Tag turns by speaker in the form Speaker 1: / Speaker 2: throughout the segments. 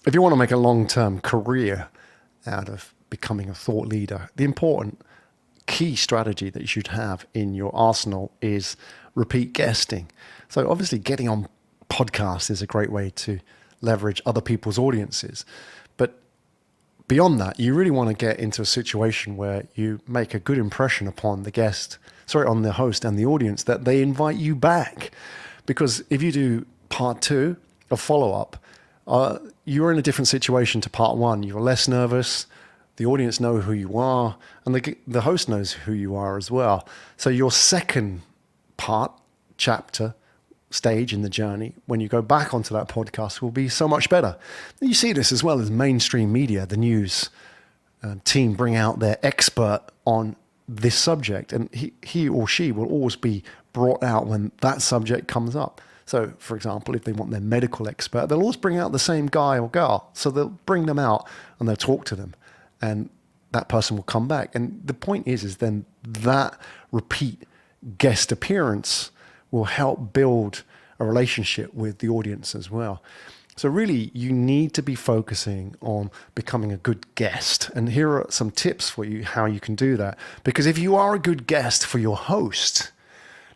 Speaker 1: if you want to make a long-term career out of becoming a thought leader, the important key strategy that you should have in your arsenal is repeat guesting. So obviously getting on podcasts is a great way to leverage other people's audiences. But beyond that, you really want to get into a situation where you make a good impression upon on the host and the audience, that they invite you back. Because if you do part two, a follow-up, you're in a different situation to part one. You're less nervous. The audience know who you are, and the host knows who you are as well. So your second chapter, stage in the journey, when you go back onto that podcast, will be so much better. You see this as well as mainstream media, the news team bring out their expert on this subject, and he or she will always be brought out when that subject comes up. So, for example, if they want their medical expert, they'll always bring out the same guy or girl. So they'll bring them out and they'll talk to them, and that person will come back. And the point is then that repeat guest appearance will help build a relationship with the audience as well. So really, you need to be focusing on becoming a good guest. And here are some tips for you how you can do that. Because if you are a good guest for your host,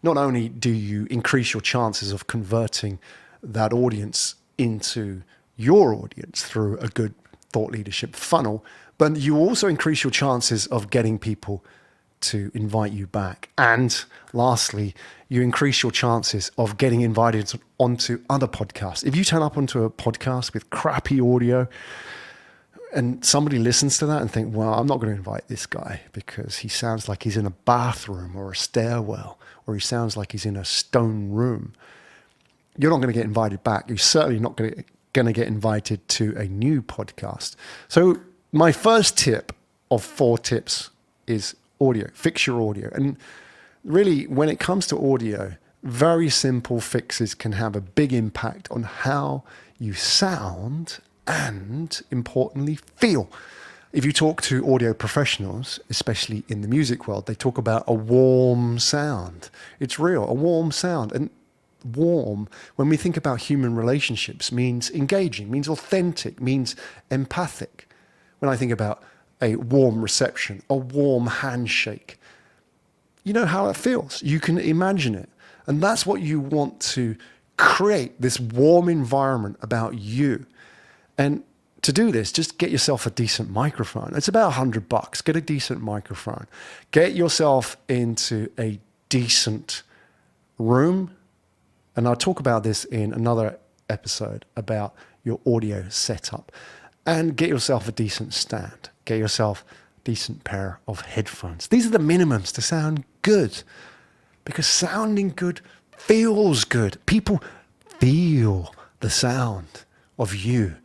Speaker 1: not only do you increase your chances of converting that audience into your audience through a good thought leadership funnel, but you also increase your chances of getting people to invite you back. And lastly, you increase your chances of getting invited onto other podcasts. If you turn up onto a podcast with crappy audio and somebody listens to that and think, well, I'm not going to invite this guy because he sounds like he's in a bathroom or a stairwell, or he sounds like he's in a stone room, you're not going to get invited back. You're certainly not going to get invited to a new podcast. So my first tip of 4 tips is audio. Fix your audio. And really, when it comes to audio, very simple fixes can have a big impact on how you sound and, importantly, feel. If you talk to audio professionals, especially in the music world, they talk about a warm sound. It's real, a warm sound. And warm, when we think about human relationships, means engaging, means authentic, means empathic. When I think about a warm reception, a warm handshake, you know how it feels. You can imagine it. And that's what you want to create, this warm environment about you. And to do this, just get yourself a decent microphone. It's about $100. Get a decent microphone. Get yourself into a decent room. And I'll talk about this in another episode about your audio setup. And get yourself a decent stand. Get yourself a decent pair of headphones. These are the minimums to sound good, because sounding good feels good. People feel the sound of you,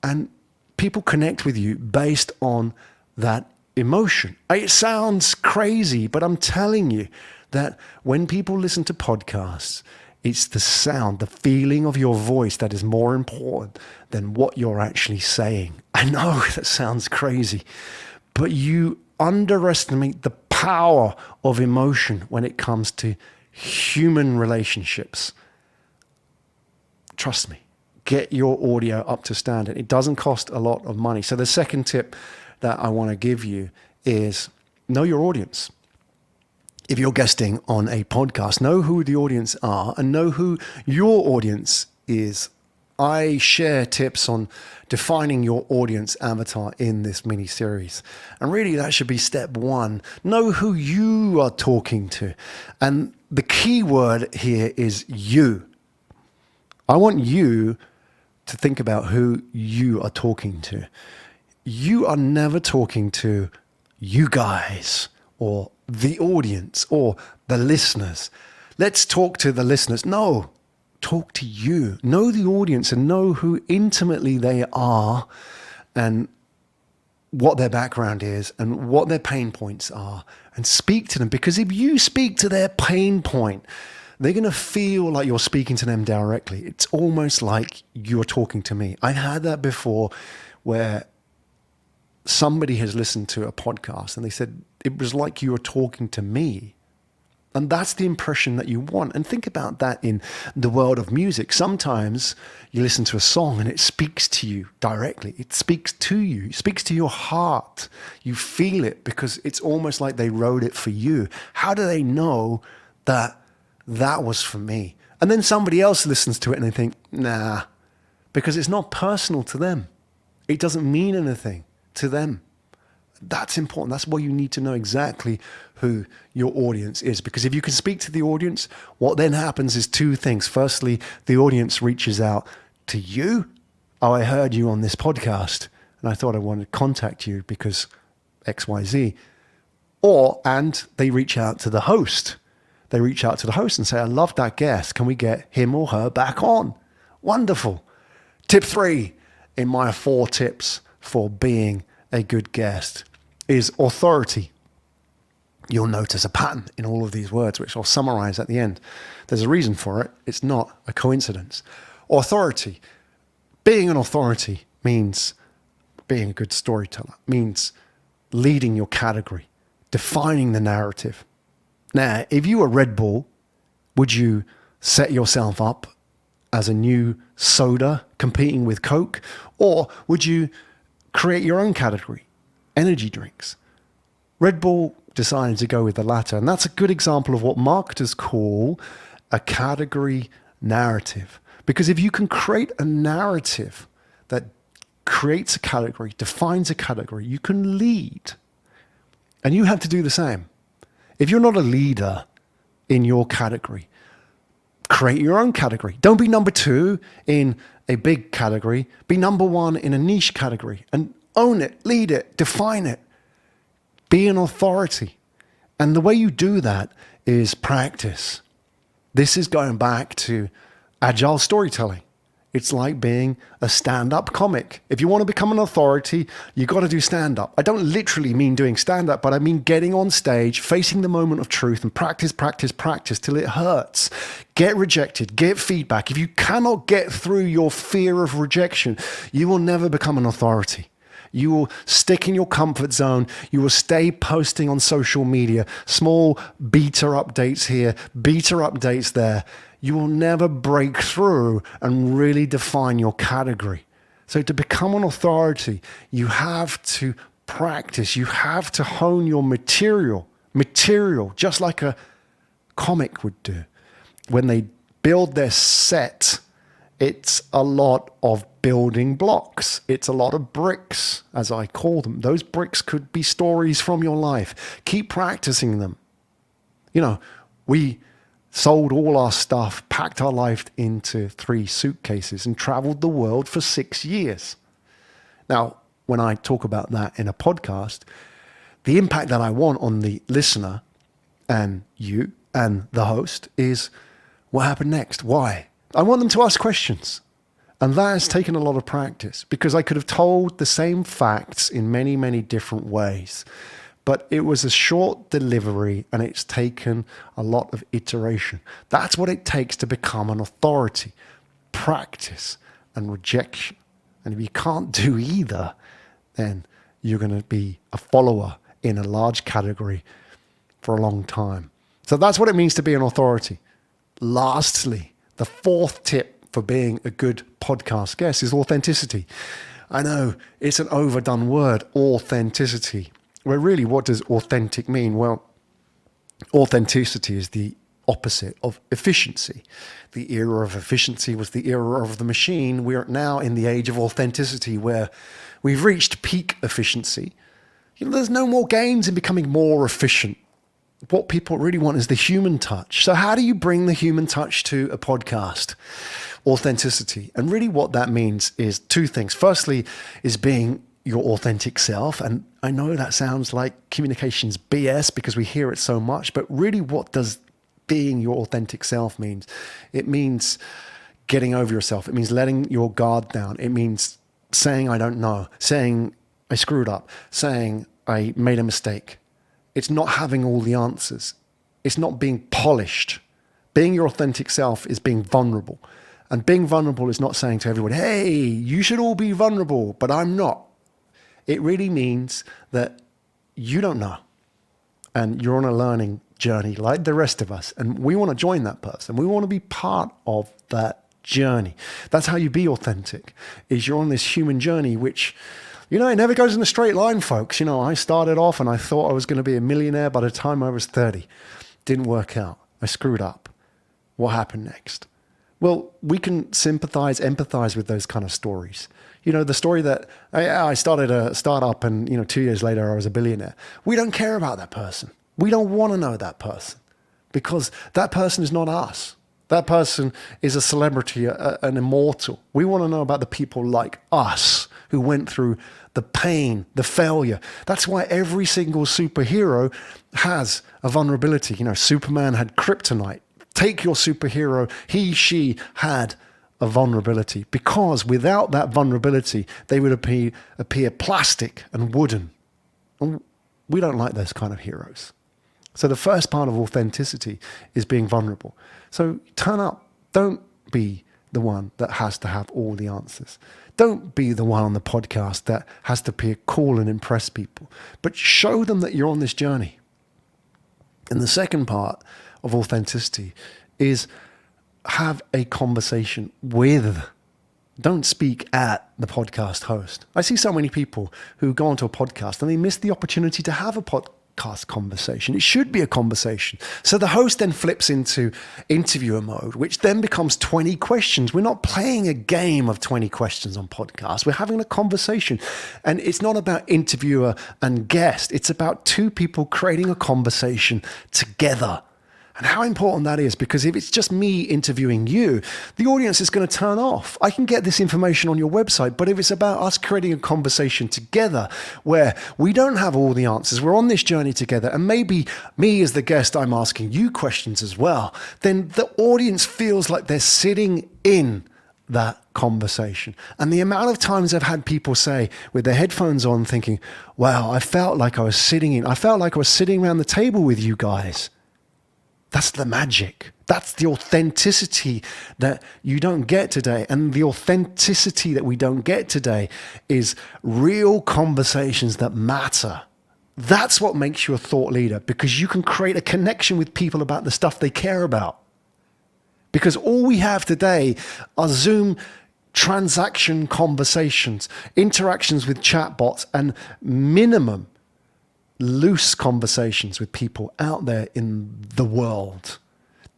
Speaker 1: and people connect with you based on that emotion. It sounds crazy, but I'm telling you that when people listen to podcasts, it's the sound, the feeling of your voice that is more important than what you're actually saying. I know that sounds crazy, but you underestimate the power of emotion when it comes to human relationships. Trust me, get your audio up to standard. It doesn't cost a lot of money. So the second tip that I want to give you is know your audience. If you're guesting on a podcast, know who the audience are and know who your audience is. I share tips on defining your audience avatar in this mini series. And really that should be step 1. Know who you are talking to. And the key word here is you. I want you to think about who you are talking to. You are never talking to you guys or the audience or the listeners. Let's talk to the listeners. No, talk to you. Know the audience and know who intimately they are and what their background is and what their pain points are, and speak to them. Because if you speak to their pain point, they're going to feel like you're speaking to them directly. It's almost like you're talking to me. I had that before where somebody has listened to a podcast and they said, it was like you were talking to me. And that's the impression that you want. And think about that in the world of music. Sometimes you listen to a song and it speaks to you directly. It speaks to you. It speaks to your heart. You feel it because it's almost like they wrote it for you. How do they know that that was for me? And then somebody else listens to it and they think, nah, because it's not personal to them. It doesn't mean anything to them. That's important. That's why you need to know exactly who your audience is. Because if you can speak to the audience, what then happens is two things. Firstly, the audience reaches out to you. Oh, I heard you on this podcast and I thought I wanted to contact you because XYZ. And they reach out to the host. They reach out to the host and say, I love that guest. Can we get him or her back on? Wonderful. Tip 3 in my 4 tips for being a good guest is authority. You'll notice a pattern in all of these words, which I'll summarize at the end. There's a reason for it. It's not a coincidence. Authority. Being an authority means being a good storyteller, means leading your category, defining the narrative. Now, if you were Red Bull, would you set yourself up as a new soda competing with Coke? Or would you create your own category, energy drinks? Red Bull decided to go with the latter. And that's a good example of what marketers call a category narrative. Because if you can create a narrative that creates a category, defines a category, you can lead. And you have to do the same. If you're not a leader in your category, create your own category. Don't be number 2 in a big category. Be number 1 in a niche category and own it, lead it, define it. Be an authority. And the way you do that is practice. This is going back to agile storytelling. It's like being a stand-up comic. If you want to become an authority, you got to do stand-up. I don't literally mean doing stand-up, but I mean getting on stage, facing the moment of truth and practice till it hurts. Get rejected, get feedback. If you cannot get through your fear of rejection, you will never become an authority. You will stick in your comfort zone. You will stay posting on social media, small beta updates here, beta updates there. You will never break through and really define your category. So to become an authority, you have to practice. You have to hone your material, just like a comic would do. When they build their set, it's a lot of building blocks. It's a lot of bricks, as I call them. Those bricks could be stories from your life. Keep practicing them. You know, we sold all our stuff, packed our life into 3 suitcases and traveled the world for 6 years. Now, when I talk about that in a podcast, the impact that I want on the listener and you and the host is what happened next? Why? I want them to ask questions. And that has taken a lot of practice because I could have told the same facts in many, many different ways. But it was a short delivery and it's taken a lot of iteration. That's what it takes to become an authority. Practice and rejection. And if you can't do either, then you're going to be a follower in a large category for a long time. So that's what it means to be an authority. Lastly, the 4th tip for being a good podcast guest is authenticity. I know it's an overdone word, authenticity. Well, really, what does authentic mean? Well, authenticity is the opposite of efficiency. The era of efficiency was the era of the machine. We are now in the age of authenticity where we've reached peak efficiency. You know, there's no more gains in becoming more efficient. What people really want is the human touch. So how do you bring the human touch to a podcast? Authenticity. And really what that means is 2 things. Firstly is being your authentic self. And I know that sounds like communications BS because we hear it so much, but really what does being your authentic self means? It means getting over yourself. It means letting your guard down. It means saying, I don't know, saying I screwed up, saying I made a mistake. It's not having all the answers. It's not being polished. Being your authentic self is being vulnerable. And being vulnerable is not saying to everyone, hey, you should all be vulnerable, but I'm not. It really means that you don't know. And you're on a learning journey like the rest of us, and we want to join that person. We want to be part of that journey. That's how you be authentic, is you're on this human journey, which, it never goes in a straight line, folks. I started off and I thought I was going to be a millionaire by the time I was 30. Didn't work out. I screwed up. What happened next? Well, we can empathize with those kind of stories. The story that I started a startup and, 2 years later I was a billionaire. We don't care about that person. We don't want to know that person because that person is not us. That person is a celebrity, an immortal. We want to know about the people like us who went through the pain, the failure. That's why every single superhero has a vulnerability. Superman had kryptonite. Take your superhero. He, she had a vulnerability, because without that vulnerability, they would appear plastic and wooden. And we don't like those kind of heroes. So the first part of authenticity is being vulnerable. So turn up. Don't be the one that has to have all the answers. Don't be the one on the podcast that has to appear cool and impress people, but show them that you're on this journey. And the second part of authenticity is have a conversation with. Don't speak at the podcast host. I see so many people who go onto a podcast and they miss the opportunity to have a podcast conversation. It should be a conversation. So the host then flips into interviewer mode, which then becomes 20 questions. We're not playing a game of 20 questions on podcasts. We're having a conversation. And it's not about interviewer and guest. It's about two people creating a conversation together. And how important that is, because if it's just me interviewing you, the audience is going to turn off. I can get this information on your website, but if it's about us creating a conversation together where we don't have all the answers, we're on this journey together, and maybe me as the guest, I'm asking you questions as well, then the audience feels like they're sitting in that conversation. And the amount of times I've had people say with their headphones on thinking, wow, I felt like I was sitting around the table with you guys. That's the magic. That's the authenticity that you don't get today. And the authenticity that we don't get today is real conversations that matter. That's what makes you a thought leader, because you can create a connection with people about the stuff they care about. Because all we have today are Zoom transaction conversations, interactions with chatbots, and minimum loose conversations with people out there in the world.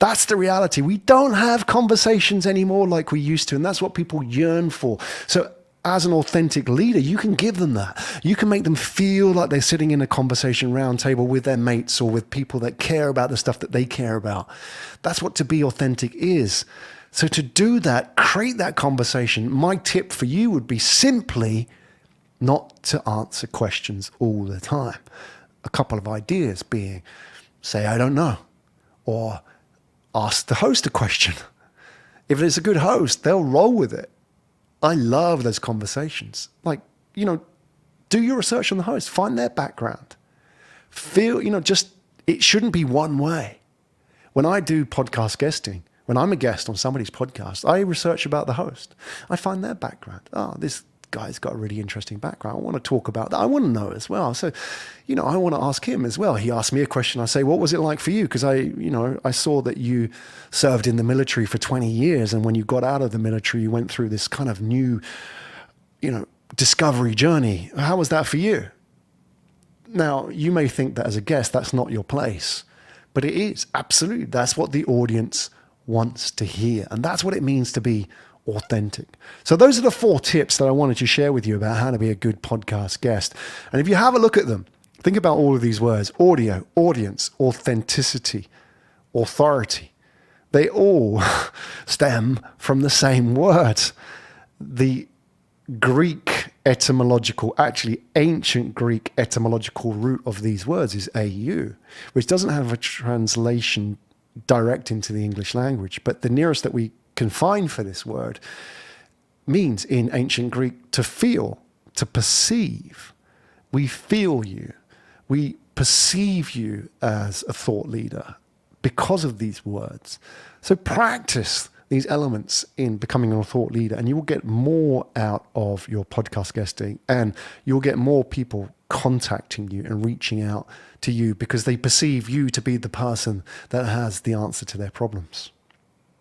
Speaker 1: That's the reality. We don't have conversations anymore like we used to, and that's what people yearn for. So as an authentic leader, you can give them that. You can make them feel like they're sitting in a conversation round table with their mates or with people that care about the stuff that they care about. That's what to be authentic is. So to do that, create that conversation. My tip for you would be simply not to answer questions all the time. A couple of ideas being, say, I don't know, or ask the host a question. If it's a good host, they'll roll with it. I love those conversations. Like, do your research on the host, find their background. It shouldn't be one way. When I do podcast guesting, when I'm a guest on somebody's podcast, I research about the host. I find their background. Oh, this guy's got a really interesting background. I want to talk about that. I want to know as well. So, I want to ask him as well. He asked me a question. I say, what was it like for you? Because I saw that you served in the military for 20 years. And when you got out of the military, you went through this kind of new, discovery journey. How was that for you? Now, you may think that as a guest, that's not your place, but it is absolutely. That's what the audience wants to hear. And that's what it means to be authentic. So those are the 4 tips that I wanted to share with you about how to be a good podcast guest. And if you have a look at them, think about all of these words: audio, audience, authenticity, authority. They all stem from the same words. The ancient Greek etymological root of these words is au, which doesn't have a translation direct into the English language, but the nearest that we can find for this word means in ancient Greek to feel, to perceive. We feel you. We perceive you as a thought leader because of these words. So practice these elements in becoming a thought leader, and you will get more out of your podcast guesting, and you'll get more people contacting you and reaching out to you because they perceive you to be the person that has the answer to their problems.